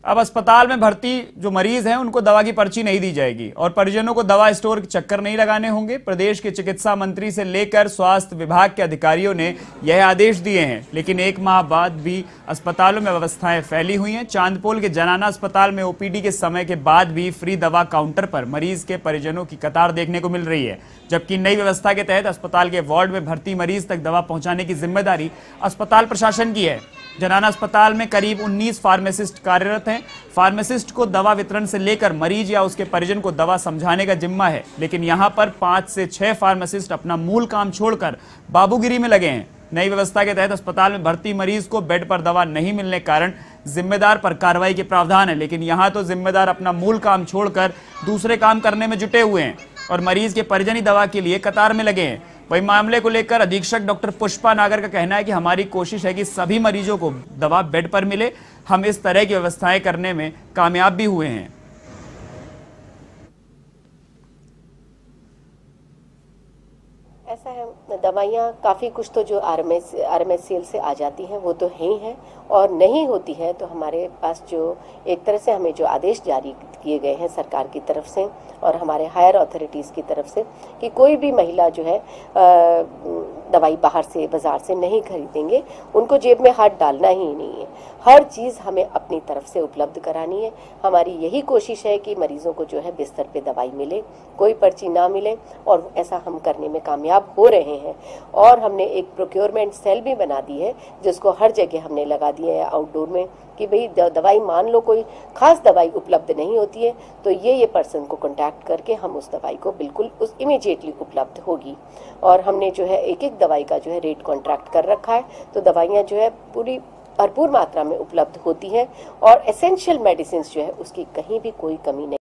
अब अस्पताल में भर्ती जो मरीज हैं उनको दवा की पर्ची नहीं दी जाएगी और परिजनों को दवा स्टोर के चक्कर नहीं लगाने होंगे। प्रदेश के चिकित्सा मंत्री से लेकर स्वास्थ्य विभाग के अधिकारियों ने यह आदेश दिए हैं, लेकिन एक माह बाद भी अस्पतालों में व्यवस्थाएं फैली हुई हैं। चांदपोल के जनाना अस्पताल में ओपीडी के समय के बाद भी फ्री दवा काउंटर पर मरीज के परिजनों की कतार देखने को मिल रही है, जबकि नई व्यवस्था के तहत अस्पताल के वार्ड में भर्ती मरीज तक दवा पहुंचाने की जिम्मेदारी अस्पताल प्रशासन की है। जनाना अस्पताल में करीब 19 फार्मासिस्ट कार्यरत हैं। फार्मासिस्ट को दवा वितरण से लेकर मरीज या उसके परिजन को दवा समझाने का जिम्मा है, लेकिन यहां पर 5 से 6 फार्मासिस्ट अपना मूल काम छोड़कर बाबूगिरी में लगे हैं। नई व्यवस्था के तहत अस्पताल में भर्ती मरीज को बेड पर दवा नहीं मिलने के कारण जिम्मेदार पर कार्रवाई के प्रावधान है, लेकिन यहां तो जिम्मेदार अपना मूल काम छोड़कर दूसरे काम करने में जुटे हुए हैं और मरीज के परिजन ही दवा के लिए कतार में लगे हैं। वही मामले को लेकर अधीक्षक डॉक्टर पुष्पा नागर का कहना है कि हमारी कोशिश है कि सभी मरीजों को दवा बेड पर मिले। हम इस तरह की व्यवस्थाएं करने में कामयाब भी हुए हैं। ऐसा है, दवाइयाँ काफ़ी कुछ तो जो आरएमएससीएल से आ जाती हैं वो तो है ही है, और नहीं होती है तो हमारे पास जो एक तरह से हमें जो आदेश जारी किए गए हैं सरकार की तरफ से और हमारे हायर अथॉरिटीज़ की तरफ से कि कोई भी महिला जो है दवाई बाहर से बाज़ार से नहीं खरीदेंगे, उनको जेब में हाथ डालना ही नहीं है। हर चीज़ हमें अपनी तरफ से उपलब्ध करानी है। हमारी यही कोशिश है कि मरीज़ों को जो है बिस्तर पे दवाई मिले, कोई पर्ची ना मिले, और ऐसा हम करने में कामयाब हो रहे हैं। और हमने एक प्रोक्योरमेंट सेल भी बना दी है जिसको हर जगह हमने लगा दिया है आउटडोर में कि भाई दवाई, मान लो कोई खास दवाई उपलब्ध नहीं होती है तो ये पर्सन को कांटेक्ट करके हम उस दवाई को बिल्कुल उस इमीडिएटली उपलब्ध होगी। और हमने जो है एक दवाई का जो है रेट कॉन्ट्रैक्ट कर रखा है, तो दवाइयाँ जो है पूरी भरपूर मात्रा में उपलब्ध होती हैं और एसेंशियल मेडिसिन जो है उसकी कहीं भी कोई कमी नहीं।